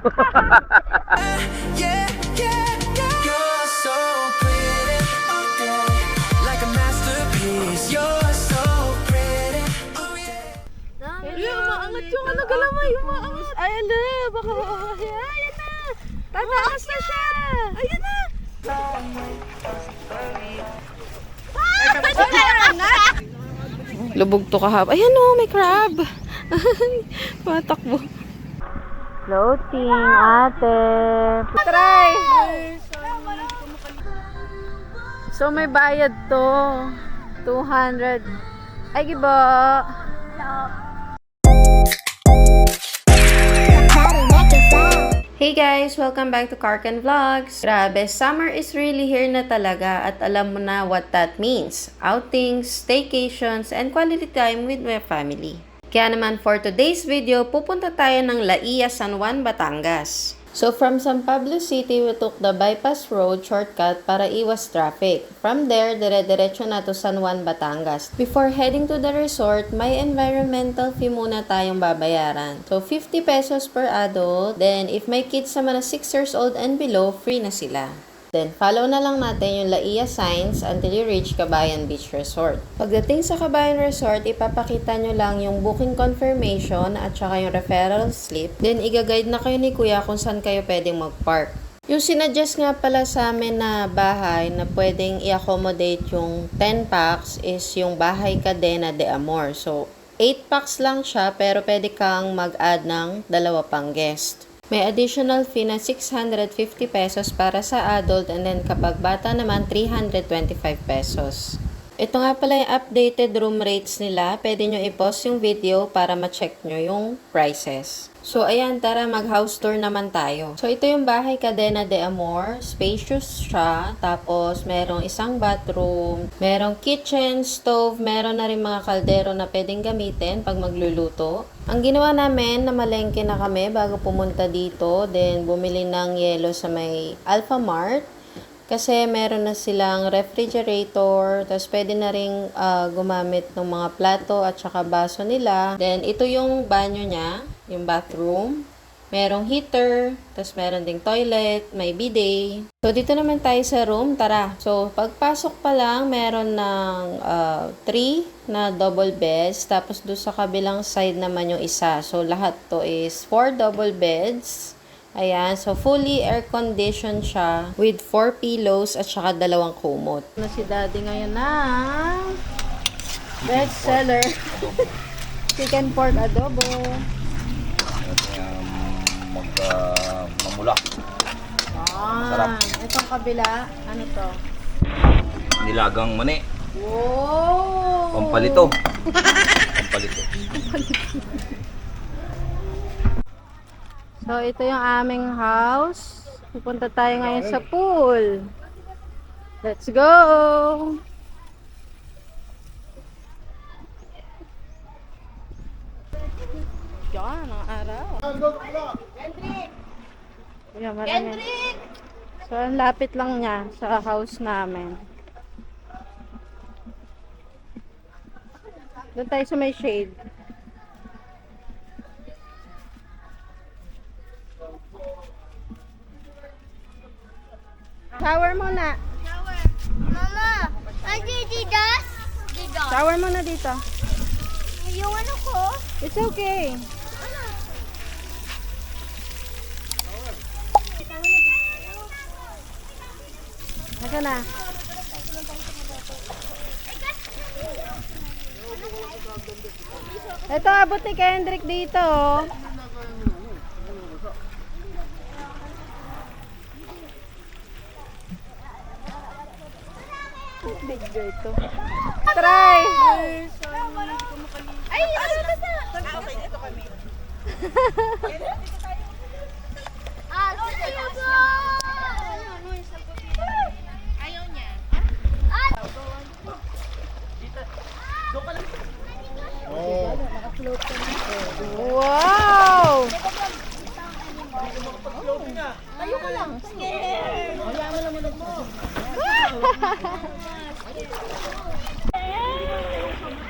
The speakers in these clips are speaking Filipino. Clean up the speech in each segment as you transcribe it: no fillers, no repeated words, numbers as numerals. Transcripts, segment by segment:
Yeah, yeah, yeah. You're so pretty, oh yeah. Like a masterpiece. You're so pretty, oh yeah. Ay, umaangat yung ano, galamay, umaangat. Ay, ala, baka ayan na. Tataas na siya. Ayan na. Lubog to kahap. Ayan o, may crab. Matakbo. Floating, ate. Try. So, may bayad to. 200. Ay, gibo. Hey guys! Welcome back to Karkan Vlogs! Grabe, summer is really here na talaga at alam mo na what that means. Outings, staycations, and quality time with my family. Kaya naman for today's video, pupunta tayo ng Laia, San Juan, Batangas. So from San Pablo City, we took the bypass road shortcut para iwas traffic. From there, dire-diretso na to San Juan, Batangas. Before heading to the resort, may environmental fee muna tayong babayaran. So 50 pesos per adult. Then if may kids naman na 6 years old and below, free na sila. Then, follow na lang natin yung Laia signs until you reach Kabayan Beach Resort. Pagdating sa Kabayan Resort, ipapakita nyo lang yung booking confirmation at saka yung referral slip. Then, igaguide na kayo ni Kuya kung saan kayo pwedeng mag-park. Yung sinadjust nga pala sa amin na bahay na pwedeng i-accommodate yung 10 packs is yung Bahay Cadena de Amor. So, 8 packs lang siya pero pwede kang mag-add ng 2 pang guest. May additional fee na 650 pesos para sa adult and then kapag bata naman 325 pesos. Ito nga pala yung updated room rates nila. Pwede nyo i-pause yung video para ma-check nyo yung prices. So ayan, tara mag-house tour naman tayo. So ito yung Bahay Cadena de Amor. Spacious siya. Tapos merong isang bathroom. Merong kitchen, stove. Meron na rin mga kaldero na pwedeng gamitin pag magluluto. Ang ginawa namin, namalengke na kami bago pumunta dito. Then bumili ng yelo sa may Alpha Mart. Kasi meron na silang refrigerator, tapos pwede na rin gumamit ng mga plato at saka baso nila. Then, ito yung banyo niya, yung bathroom. Merong heater, tapos meron ding toilet, may bidet. So, dito naman tayo sa room. Tara! So, pagpasok pa lang, meron ng 3 na double beds. Tapos, doon sa kabilang side naman yung isa. So, lahat to is 4 double beds. Ayan, so fully air-conditioned siya with 4 pillows at saka 2 kumot. Na si Daddy ngayon na best seller. Chicken pork adobo. Mamula. Sarap. Itong kabila, ano to? Nilagang mani. Wow! Pampalito. Pampalito. So, ito yung aming house. Pupunta tayo ngayon sa pool. Let's go! Yan, ang araw. Kendrick! So, ang lapit lang niya sa house namin. Doon tayo sa may shade. Shower muna. Shower. Mama, Didas? Didas. Shower muna dito. Yung ano ko? It's okay. Naka na. Ito, abot ni Kendrick dito. Video ito. Try! Ay, ano na sa? Okay, dito kami. Ayaw ko! Ayaw niya. Wow! Ayaw ko lang. Scared. Ayaw mo lang mo.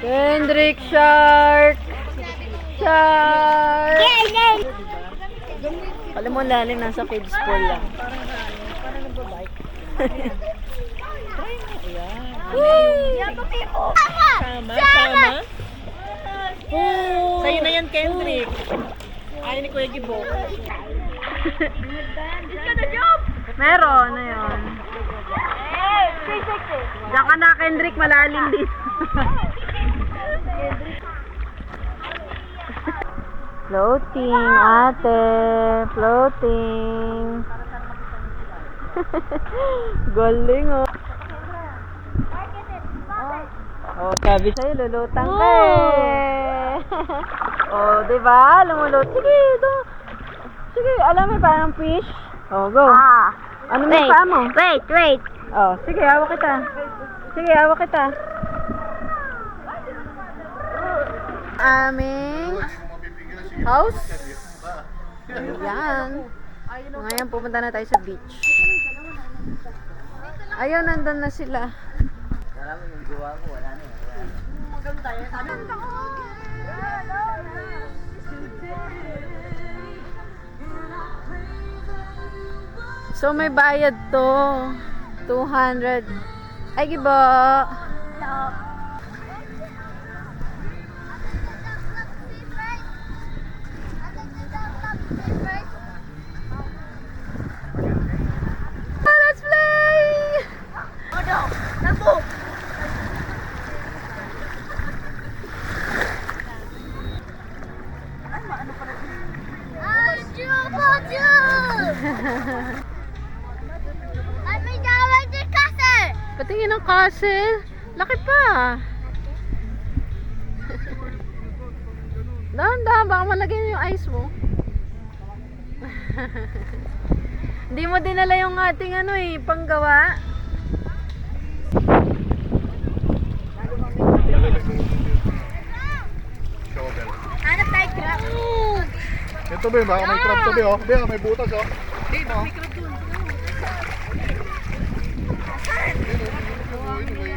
Kendrick Shark! Shark! Yay! Alam mo, lalim nasa kids pool lang. Parang nagbabike. Tama, tama. Sa'yo na yan, Kendrick. Ayaw ni Kuya Gibo. Meron na yun. Diyan ka na, Kendrick, malalim dito. Floating, ate. Floating. Galing, oh. Oh, sabi sa'yo, lulutang ka eh. Oh, diba? Lumulot. Sige, ito. Sige, alam mo, parang fish. Oh, go. Ano may paa mo? Wait. Oh, sige, hawak kita. Sige, hawak kita. Aming house. Ayan. Ngayon, pupunta na tayo sa beach. Ayun, nandun na sila. So, may bayad to. 200. Ay, gibo. Let's play! Patingin ng castle. Laki pa. Dahan-dahan, baka malagay yung ice mo. Hindi mo dinala yung ating panggawa. Hanap tayo crab. Ito ba, baka may crab to ba, oh. Be, may butas, oh.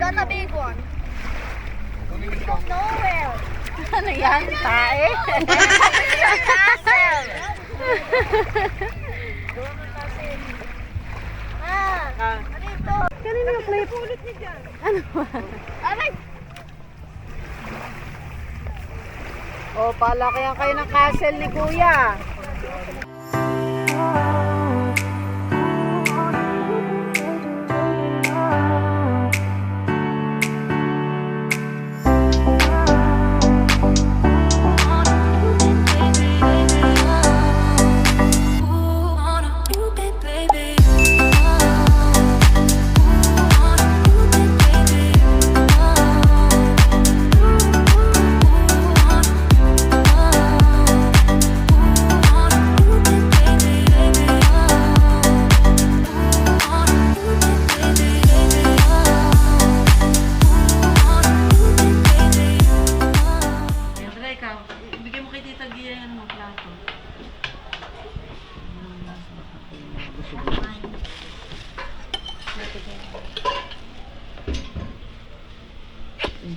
Got a big one. Nowhere. Ano yan? Tae? Kanina yung clip. Ano ba? O, palakihan kayo ng castle ni Kuya.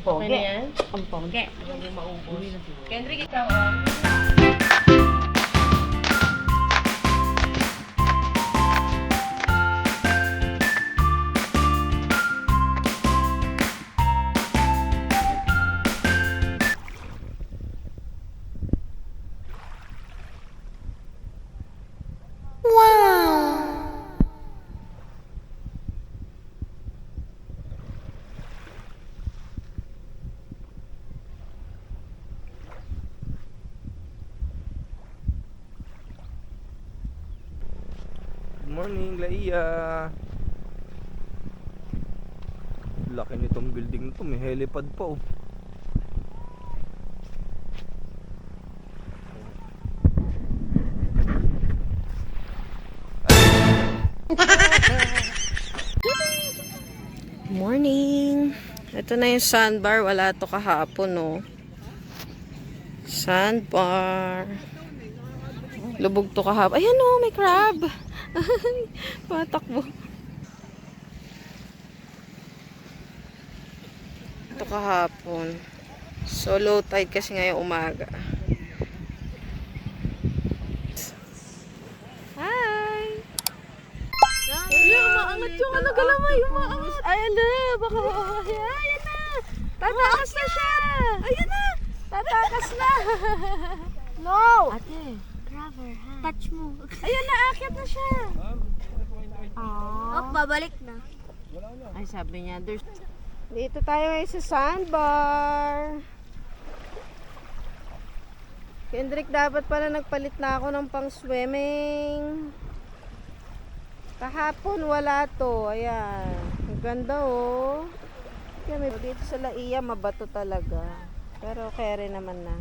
Poge. Ang poge. Kendrick, ikaw. Good morning, Laia. Laki nitong building to, may helipad pa, oh. Morning. Ito na yung sandbar. Wala to kahapon, no. Sandbar. Lubog to kahapon. Ayan, no, may crab. Patakbo. Ito kahapon. So, low tide kasi ngayong umaga. gala mo yung maangat. Ayan na, baka ayan na. Tatakas na siya. Ayan na. Tatakas na. No! Ate, Touch mo. ayan na, akyat na siya. Oh, babalik na. Ay, sabi niya, dito tayo ngayon sa sandbar. Kendrick, dapat pala nagpalit na ako ng pang swimming. Kahapon wala to. Ayan. Ang ganda oh. Kaya may dito sa Laia, mabato talaga. Pero kere naman na.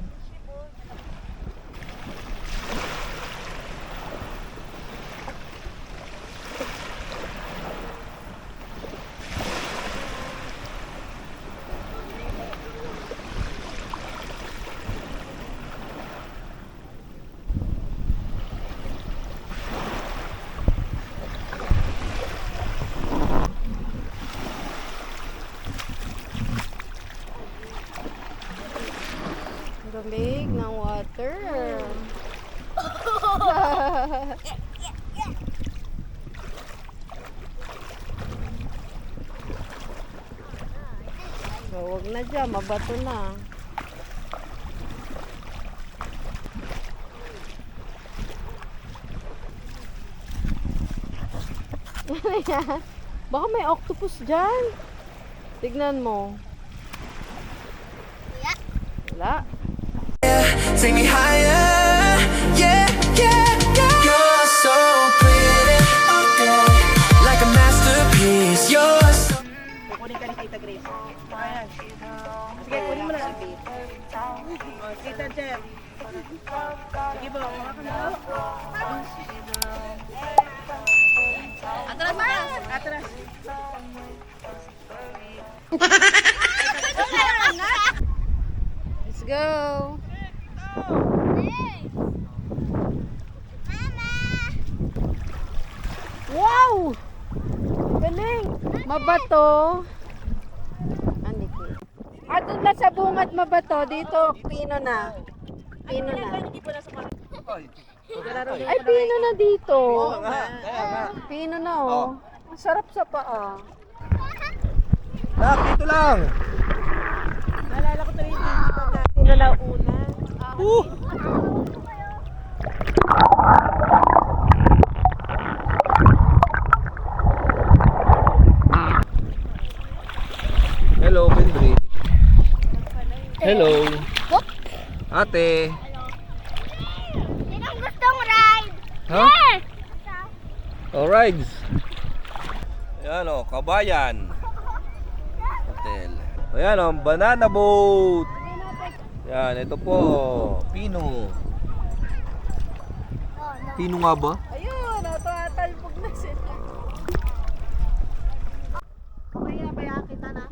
Lamig ng water. So, wag na dyan, mabato na. Baka may octopus dyan. Tignan mo. Wala. Take me higher, yeah, yeah, yeah. You're so pretty, okay, like a masterpiece. You're so. Kukunin ka ni Tita Grace. Ayan. Sige, kunin mo na. Tita Jeff. Sige po, mga ka na. Atras na! Atras. Let's go. Wow! Galing! Mabato. Andiki. Doon na sa bungad mabato. Dito, pino na. Pino na. Ay, pino na dito. Pino na oh. Ang sarap sa paa. Dito lang. Naalala ko tuloy yung tinipan natin na nauna. Hello, Kendrick. Hello. Ate. Sinong gustong ride? Ha? Oh, rides. Ayan o, Kabayan Hotel. Ayan o, banana boat. Yan, ito po, Pino. Pino nga ba? Ayun, tumatalbog na sila. Kaya kita na.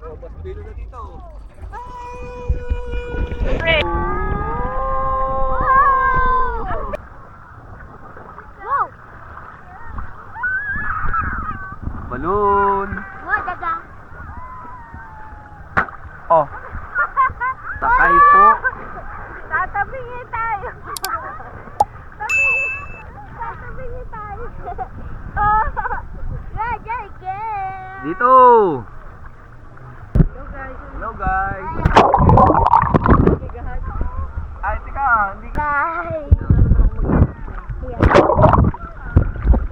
Oh, mas Pino na dito. Wow! Balloon. Wow, daga. Oh. Sakay po. Tatabingin tayo. Tatabingin tayo. Oh! Yeah, yeah, yeah. Dito. Hello guys. Ay, tika, hindi ka. Bye.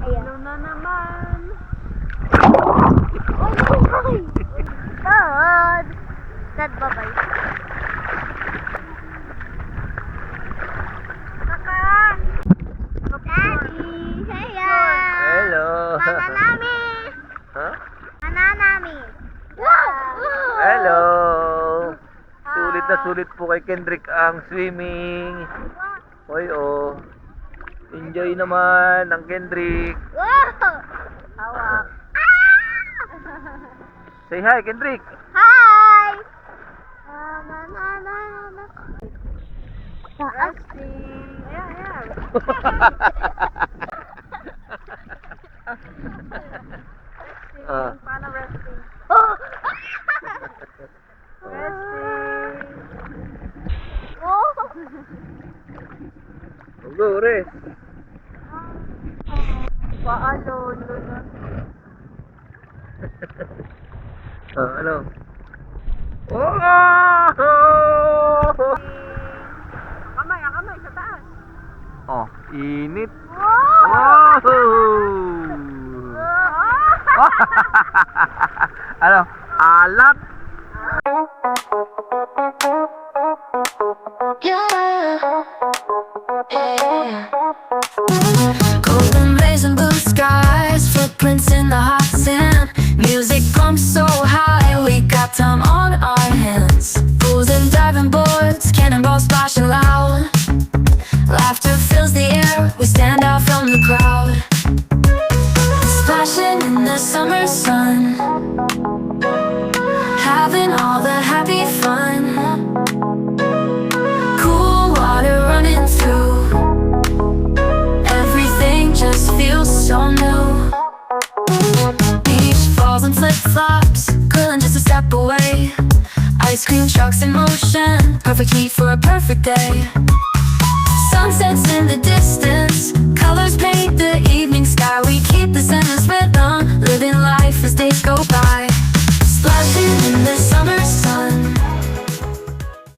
Ayan. Ano na naman? Oy! Todd! Todd, bye-bye. Kaka! Daddy! Heya! Hello. Mananami! Ha? Mananami! Wow! Hello. Sulit na sulit po kay Kendrick ang swimming. Hoy, oh. Enjoy naman ang Kendrick. Wow! Hawak. Say hi, Kendrick. Hi! Taas. Ayan, ayan. Go, Re. Paano? Ano? Kamay sa taas. Oh, init. Ano? Alat. Golden rays and blue skies, footprints in the hot sand. Music pumps so high, we got time on our hands. Pools and diving boards, cannonballs splashing loud. Laughter fills the air, we stand out from the crowd. Splashing in the summer sun, having all the happy fun. Cool water running through, everything just feels so new. Beach balls and flip-flops, curling just a step away. Ice cream trucks in motion, perfect heat for a perfect day. Sunsets in the distance,